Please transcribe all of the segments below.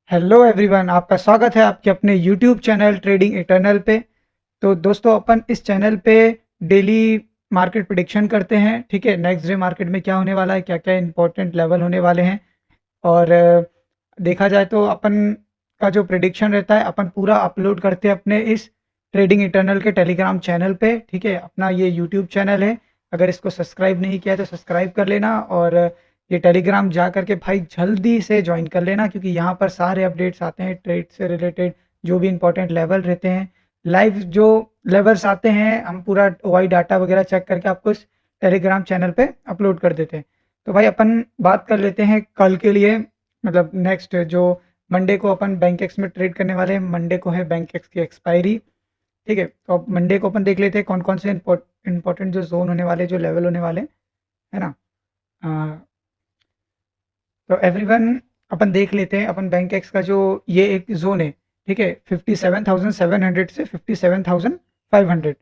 Hello everyone, आपका स्वागत है आपके अपने यूट्यूब चैनल ट्रेडिंग इटर्नल पे। तो दोस्तों, अपन इस चैनल पे डेली मार्केट प्रिडिक्शन करते हैं। ठीक है, नेक्स्ट डे मार्केट में क्या होने वाला है, क्या क्या इंपॉर्टेंट लेवल होने वाले हैं। और देखा जाए तो अपन का जो प्रिडिक्शन रहता है अपन पूरा अपलोड करते हैं अपने इस ट्रेडिंग इंटरनल के टेलीग्राम चैनल पे। ठीक है, अपना ये यूट्यूब चैनल है, अगर इसको सब्सक्राइब नहीं किया है तो सब्सक्राइब कर लेना। और ये टेलीग्राम जा करके भाई जल्दी से ज्वाइन कर लेना, क्योंकि यहाँ पर सारे अपडेट्स आते हैं ट्रेड से रिलेटेड, जो भी इंपॉर्टेंट लेवल रहते हैं, लाइव जो लेवल्स आते हैं, हम पूरा वाई डाटा वगैरह चेक करके आपको इस टेलीग्राम चैनल पे अपलोड कर देते हैं। तो भाई अपन बात कर लेते हैं कल के लिए, मतलब नेक्स्ट जो मंडे को अपन बैंक एक्स में ट्रेड करने वाले हैं। मंडे को है बैंक एक्स की एक्सपायरी। ठीक है, तो अब मंडे को अपन देख लेते हैं कौन कौन से इंपॉर्टेंट जो जोन होने वाले, जो लेवल होने वाले, है ना। तो एवरीवन, अपन देख लेते हैं अपन बैंक एक्स का जो ये एक जोन है। ठीक है, 57,700 से 57,500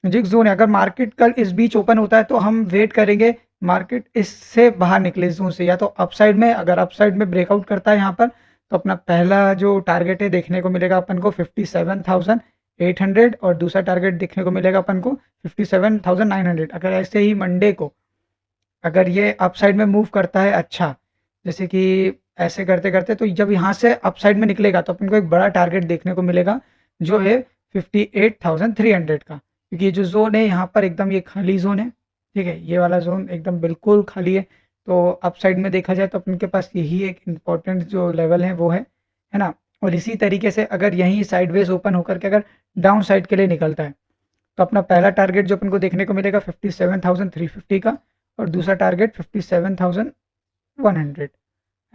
जो एक जोन है। अगर मार्केट कल इस बीच ओपन होता है तो हम वेट करेंगे मार्केट इससे बाहर निकले इस जोन से, या तो अपसाइड में, अगर अपसाइड में ब्रेकआउट करता है यहाँ पर तो अपना पहला जो टारगेट है देखने को मिलेगा अपन को 57,800, और दूसरा टारगेट देखने को मिलेगा अपन को 57,900। अगर ऐसे ही मंडे को अगर ये अपसाइड में मूव करता है, अच्छा, जैसे कि ऐसे करते करते, तो जब यहाँ से अपसाइड में निकलेगा तो अपन को एक बड़ा टारगेट देखने को मिलेगा जो है 58,300 का, क्योंकि ये जो जोन है यहाँ पर एकदम ये खाली जोन है। ठीक है, ये वाला जोन एकदम बिल्कुल खाली है। तो अपसाइड में देखा जाए तो अपन के पास यही एक इम्पॉर्टेंट जो लेवल है वो है ना। और इसी तरीके से अगर यहीं साइडवेज ओपन होकर के अगर डाउन साइड के लिए निकलता है तो अपना पहला टारगेट जो अपन को देखने को मिलेगा 57,350 का, और दूसरा टारगेट 57,100,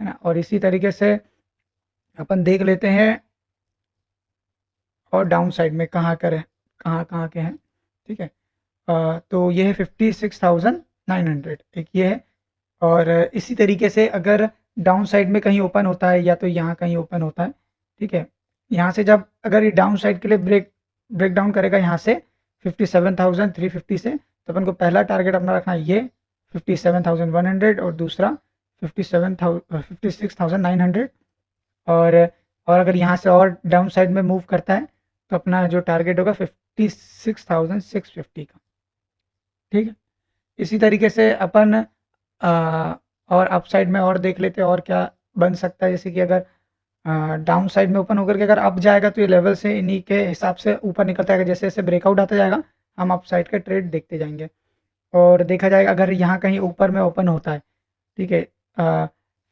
है ना। और इसी तरीके से अपन देख लेते हैं और डाउन साइड में कहाँ करें, कहाँ कहाँ के हैं। ठीक है, तो ये है 56,900, एक ये है। और इसी तरीके से अगर डाउन साइड में कहीं ओपन होता है या तो यहाँ कहीं ओपन होता है, ठीक है, यहाँ से जब अगर ये डाउन साइड के लिए ब्रेक डाउन करेगा यहाँ से 57,350 से, तो अपन को पहला टारगेट अपना रखना है ये 57,100, और दूसरा 56,900। और अगर यहाँ से और डाउन साइड में मूव करता है तो अपना जो टारगेट होगा 56,650 का। ठीक है, इसी तरीके से अपन और अपसाइड में और देख लेते हैं और क्या बन सकता है। जैसे कि अगर डाउन साइड में ओपन होकर के अगर अप जाएगा तो ये लेवल से इन्हीं के हिसाब से ऊपर निकलता है, जैसे जैसे ब्रेकआउट आता जाएगा हम अपसाइड का ट्रेड देखते जाएंगे। और देखा जाएगा अगर यहाँ कहीं ऊपर में ओपन होता है, ठीक है,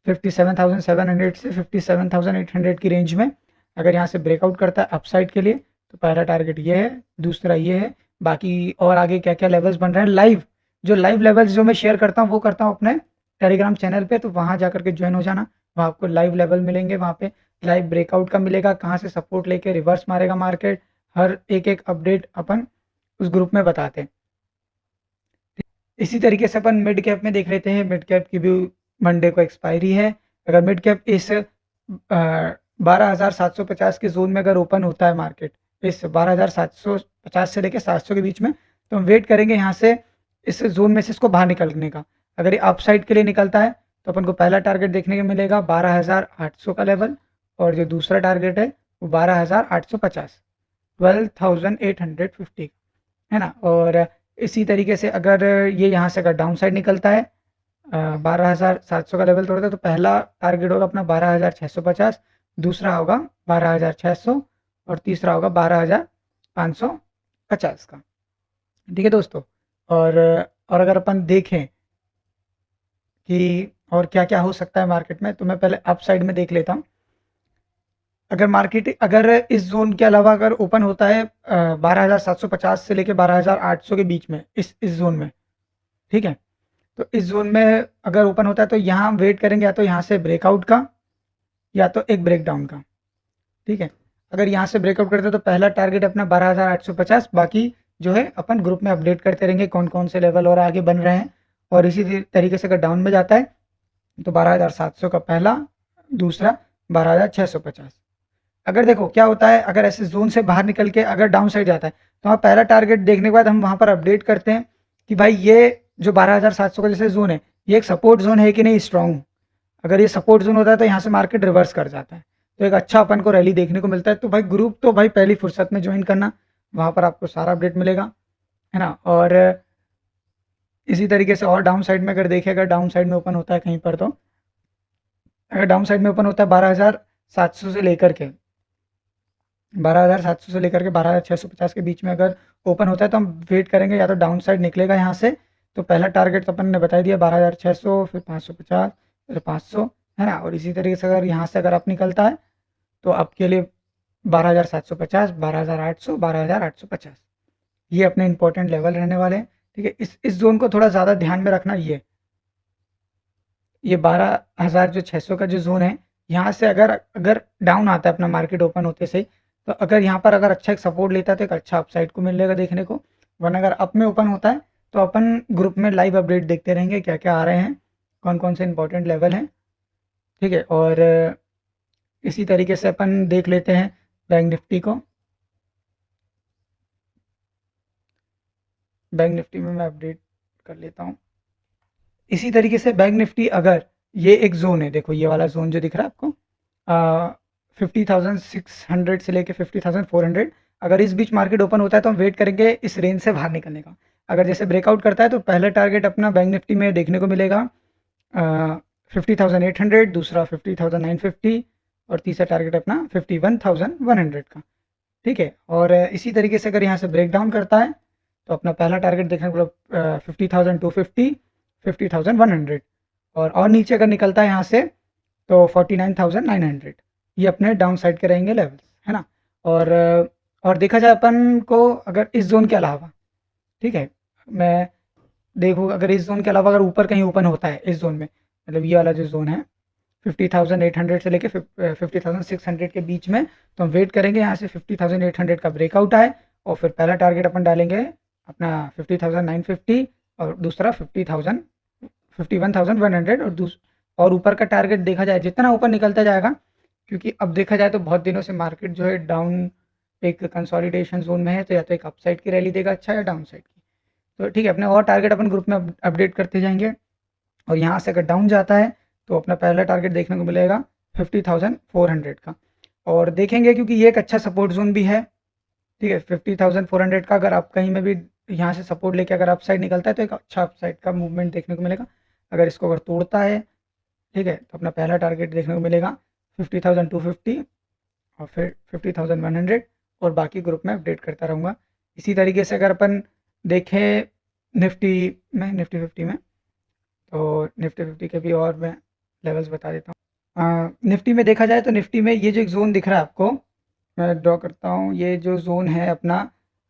57,700 से 57,800 की रेंज में अगर यहाँ से ब्रेकआउट करता है अपसाइड के लिए, तो पहला टारगेट ये है, दूसरा ये है। बाकी और आगे क्या क्या लेवल्स बन रहे हैं लाइव, जो लाइव लेवल्स जो मैं शेयर करता हूँ वो करता हूँ अपने टेलीग्राम चैनल पे, तो वहाँ जा करके ज्वाइन हो जाना। वहाँ आपको लाइव लेवल मिलेंगे, वहाँ पे लाइव ब्रेकआउट का मिलेगा, कहाँ से सपोर्ट लेके रिवर्स मारेगा मार्केट, हर एक एक अपडेट अपन उस ग्रुप में बताते हैं। इसी तरीके से अपन मिड कैप में देख लेते हैं। मिड कैप की भी मंडे को एक्सपायरी है। अगर मिड कैप इस 12,750 के जोन में अगर ओपन होता है मार्केट, इस 12,750 से लेकर 700 के बीच में, तो हम वेट करेंगे यहाँ से इस जोन में से इसको बाहर निकलने का। अगर ये अप साइड के लिए निकलता है तो अपन को पहला टारगेट देखने को मिलेगा 12,800 का लेवल, और जो दूसरा टारगेट है वो 12,850, 12,850, है ना। और इसी तरीके से अगर ये यहाँ से अगर डाउन साइड निकलता है 12,700 का लेवल तोड़ता है, तो पहला टारगेट होगा अपना 12,650, दूसरा होगा 12,600, और तीसरा होगा 12,550 का। ठीक है दोस्तों, और अगर अपन देखें कि और क्या क्या हो सकता है मार्केट में, तो मैं पहले अप साइड में देख लेता हूँ। अगर मार्केट अगर इस जोन के अलावा अगर ओपन होता है 12,750 से लेके 12,800 के बीच में, इस जोन में, ठीक है, तो इस जोन में अगर ओपन होता है तो यहाँ हम वेट करेंगे या तो यहाँ से ब्रेकआउट का या तो एक ब्रेकडाउन का। ठीक है, अगर यहाँ से ब्रेकआउट करते हैं तो पहला टारगेट अपना 12,850, बाकी जो है अपन ग्रुप में अपडेट करते रहेंगे कौन कौन से लेवल और आगे बन रहे हैं। और इसी तरीके से अगर डाउन में जाता है तो 12,700 का पहला, दूसरा 12,650। अगर देखो क्या होता है, अगर ऐसे जोन से बाहर निकल के अगर डाउन साइड जाता है तो वहाँ पहला टारगेट देखने के बाद हम वहाँ पर अपडेट करते हैं कि भाई ये जो 12,700 का जैसे जोन है ये एक सपोर्ट जोन है कि नहीं स्ट्रॉन्ग। अगर ये सपोर्ट जोन होता है तो यहाँ से मार्केट रिवर्स कर जाता है, तो एक अच्छा अपन को रैली देखने को मिलता है। तो भाई ग्रुप तो भाई पहली फुर्सत में ज्वाइन करना, वहाँ पर आपको सारा अपडेट मिलेगा, है ना। और इसी तरीके से और डाउन साइड में अगर देखें, अगर डाउन साइड में ओपन होता है कहीं पर, तो अगर डाउन साइड में ओपन होता है 12,700 से लेकर के 12,700 से लेकर के 12,650 के बीच में अगर ओपन होता है, तो हम वेट करेंगे या तो डाउन साइड निकलेगा यहाँ से। तो पहला टारगेट तो अपन ने बता दिया 12,600, फिर 550, फिर 500, है ना। और इसी तरीके से अगर यहाँ से अगर आप निकलता है तो आपके लिए 12,750, 12,800, 12,850 ये अपने इंपॉर्टेंट लेवल रहने वाले हैं। ठीक है, इस जोन को थोड़ा ज़्यादा ध्यान में रखना। ये 12,000 जो 600 का जो जोन है, यहाँ से अगर अगर डाउन आता है अपना मार्केट ओपन होते से, तो अगर यहाँ पर अगर अच्छा एक सपोर्ट लेता है तो एक अच्छा अपसाइड को मिलेगा देखने को। वरना अगर अप में ओपन होता है तो अपन ग्रुप में लाइव अपडेट देखते रहेंगे क्या क्या आ रहे हैं, कौन कौन से इंपॉर्टेंट लेवल हैं। ठीक है, और इसी तरीके से अपन देख लेते हैं बैंक निफ्टी को। बैंक निफ्टी में मैं अपडेट कर लेता हूँ। इसी तरीके से बैंक निफ्टी, अगर ये एक जोन है, देखो ये वाला जोन जो दिख रहा है आपको, 50,600 से लेके 50,400, अगर इस बीच मार्केट ओपन होता है तो हम वेट करेंगे इस रेंज से बाहर निकलने का। अगर जैसे ब्रेकआउट करता है तो पहला टारगेट अपना बैंक निफ्टी में देखने को मिलेगा 50,800, दूसरा 50,950, और तीसरा टारगेट अपना 51,100 का। ठीक है, और इसी तरीके से अगर यहाँ से ब्रेक डाउन करता है तो अपना पहला टारगेट देखने को 50,250, 50,100, और नीचे अगर निकलता है यहाँ से तो 49,900। ये अपने डाउन साइड के रहेंगे लेवल्स, है ना। और देखा जाए अपन को अगर इस जोन के अलावा, ठीक है, मैं देखूँ अगर इस जोन के अलावा अगर ऊपर कहीं ओपन होता है इस जोन में, मतलब ये वाला जो जोन है 50,800 से लेके 50,600 के बीच में, तो हम वेट करेंगे यहाँ से 50,800 का ब्रेकआउट आए, और फिर पहला टारगेट अपन डालेंगे अपना 50,950, और दूसरा 50,000, 51,100, और ऊपर का टारगेट देखा जाए जितना ऊपर निकलता जाएगा, क्योंकि अब देखा जाए तो बहुत दिनों से मार्केट जो है डाउन एक कंसोलिडेशन जोन में है, तो या तो एक अपसाइड की रैली देगा अच्छा, या डाउन साइड की। तो ठीक है, अपने और टारगेट अपन ग्रुप में अपडेट करते जाएंगे। और यहाँ से अगर डाउन जाता है तो अपना पहला टारगेट देखने को मिलेगा 50,400 का। और देखेंगे क्योंकि ये एक अच्छा सपोर्ट जोन भी है। ठीक है, 50,400 का अगर आप कहीं में भी यहाँ से सपोर्ट लेके अगर अपसाइड निकलता है तो एक अच्छा अपसाइड का मूवमेंट देखने को मिलेगा। अगर इसको अगर तोड़ता है, ठीक है, तो अपना पहला टारगेट देखने को मिलेगा 50,250, और फिर 50,100, और बाकी ग्रुप में अपडेट करता रहूँगा। इसी तरीके से अगर अपन देखें निफ्टी निफ्टी 50 में, तो निफ्टी 50 के भी और मैं लेवल्स बता देता हूँ। निफ्टी में देखा जाए तो निफ्टी में ये जो एक जोन दिख रहा है आपको, मैं ड्रॉ करता हूँ, ये जो जोन है अपना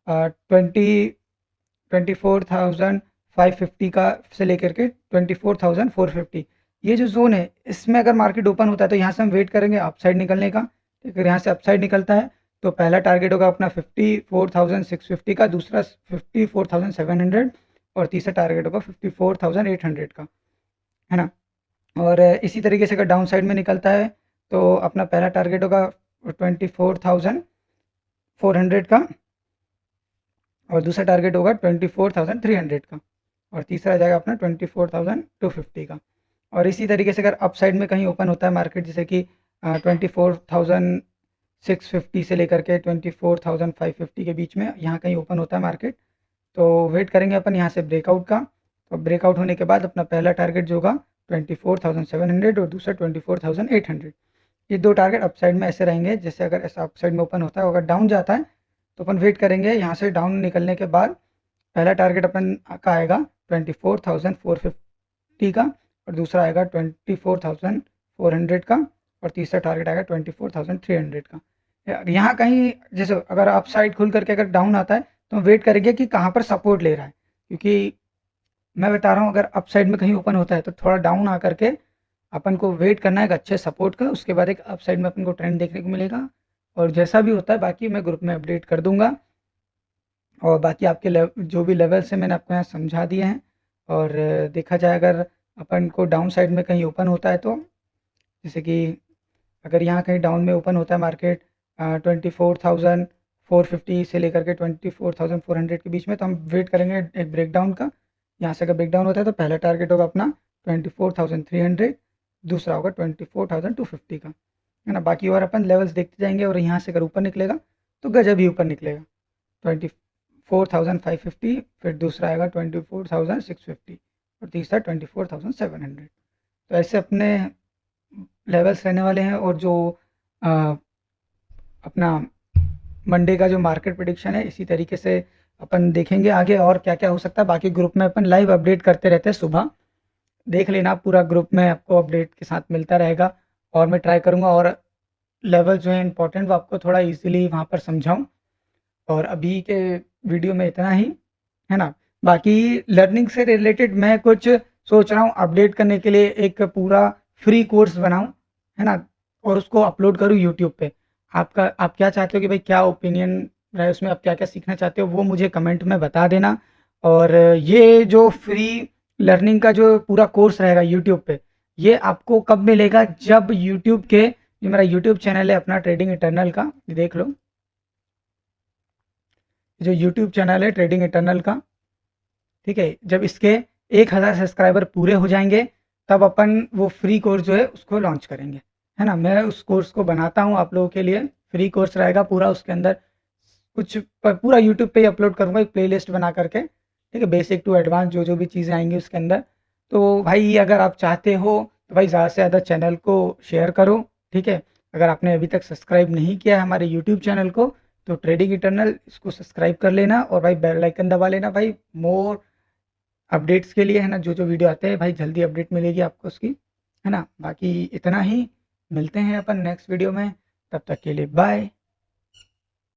24,550 का से लेकर के 24,450, ये जो जोन है इसमें अगर मार्केट ओपन होता है तो यहाँ से हम वेट करेंगे अपसाइड निकलने का। अगर यहाँ से अपसाइड निकलता है तो पहला टारगेट होगा अपना 54,650 का, दूसरा 54,700, और तीसरा टारगेट होगा 54,800 का, है ना। और इसी तरीके से अगर डाउन साइड में निकलता है तो अपना पहला टारगेट होगा 24,400 का, और दूसरा टारगेट होगा 24,300 का, और तीसरा आ जाएगा अपना 24,250 का। और इसी तरीके से अगर अप साइड में कहीं ओपन होता है मार्केट, जैसे कि 24,650 से लेकर के 24,550 के बीच में यहाँ कहीं ओपन होता है मार्केट, तो वेट करेंगे अपन यहाँ से ब्रेकआउट का। तो ब्रेकआउट होने के बाद अपना पहला टारगेट जो होगा 24,700, और दूसरा 24,800। ये दो टारगेट अपसाइड में ऐसे रहेंगे। जैसे अगर ऐसा अपसाइड में ओपन होता है, अगर डाउन जाता है तो अपन वेट करेंगे यहाँ से डाउन निकलने के बाद पहला टारगेट अपन का आएगा 24,450 का, और दूसरा आएगा 24,400 का, और तीसरा टारगेट आएगा 24,300 का। यहाँ कहीं जैसे अगर अप साइड खुल करके अगर डाउन आता है तो हम वेट करेंगे कि कहाँ पर सपोर्ट ले रहा है, क्योंकि मैं बता रहा हूँ अगर अप साइड में कहीं ओपन होता है तो थोड़ा डाउन आकर के अपन को वेट करना है एक अच्छे सपोर्ट का, उसके बाद एक अप साइड में अपन को ट्रेंड देखने को मिलेगा। और जैसा भी होता है बाकी मैं ग्रुप में अपडेट कर दूंगा। और बाकी आपके जो भी लेवल्स हैं मैंने आपको यहाँ समझा दिए हैं। और देखा जाए अगर अपन को डाउन साइड में कहीं ओपन होता है तो, जैसे कि अगर यहाँ कहीं डाउन में ओपन होता है मार्केट 24,450 से लेकर के 24,400 के बीच में, तो हम वेट करेंगे एक ब्रेकडाउन का। यहाँ से अगर ब्रेकडाउन होता है तो पहला टारगेट होगा अपना 24,300, दूसरा होगा 24,250 का। है ना। बाकी और अपन लेवल्स देखते जाएंगे और यहाँ से अगर ऊपर निकलेगा तो गजब ही ऊपर निकलेगा। 24,550, फिर दूसरा आएगा 24,650 और तीसरा 24,700। तो ऐसे अपने लेवल्स रहने वाले हैं। और जो अ, अपना मंडे का जो मार्केट प्रिडिक्शन है इसी तरीके से अपन देखेंगे आगे और क्या क्या हो सकता है। बाकी ग्रुप में अपन लाइव अपडेट करते रहते हैं, सुबह देख लेना पूरा ग्रुप में आपको अपडेट के साथ मिलता रहेगा। और मैं ट्राई करूँगा और लेवल जो है इंपॉर्टेंट वो आपको थोड़ा इजीली वहाँ पर समझाऊँ। और अभी के वीडियो में इतना ही, है ना। बाकी लर्निंग से रिलेटेड मैं कुछ सोच रहा हूँ अपडेट करने के लिए, एक पूरा फ्री कोर्स बनाऊँ, है ना, और उसको अपलोड करूँ यूट्यूब पे। आप क्या चाहते हो कि भाई क्या ओपिनियन रहे उसमें, आप क्या क्या सीखना चाहते हो वो मुझे कमेंट में बता देना। और ये जो फ्री लर्निंग का जो पूरा कोर्स रहेगा यूट्यूब पे, ये आपको कब मिलेगा, जब यूट्यूब के, ये मेरा यूट्यूब चैनल है अपना ट्रेडिंग इटर्नल का, ये देख लो, जो यूट्यूब चैनल है ट्रेडिंग इटर्नल का, ठीक है, जब इसके 1,000 सब्सक्राइबर पूरे हो जाएंगे तब अपन वो फ्री कोर्स जो है उसको लॉन्च करेंगे, है ना। मैं उस कोर्स को बनाता हूँ आप लोगों के लिए, फ्री कोर्स रहेगा पूरा, उसके अंदर कुछ पूरा यूट्यूब पे ही अपलोड करूँगा एक प्लेलिस्ट बना करके, ठीक है, बेसिक टू एडवांस जो जो भी चीज़ें आएंगी उसके अंदर। तो भाई अगर आप चाहते हो तो भाई ज़्यादा से ज़्यादा चैनल को शेयर करो, ठीक है। अगर आपने अभी तक सब्सक्राइब नहीं किया है हमारे यूट्यूब चैनल को तो ट्रेडिंग इटर्नल इसको सब्सक्राइब कर लेना और भाई बेल आइकन दबा लेना भाई, मोर अपडेट्स के लिए, है ना। जो जो वीडियो आते हैं भाई जल्दी अपडेट मिलेगी आपको उसकी, है ना। बाकी इतना ही, मिलते हैं अपन नेक्स्ट वीडियो में, तब तक के लिए बाय।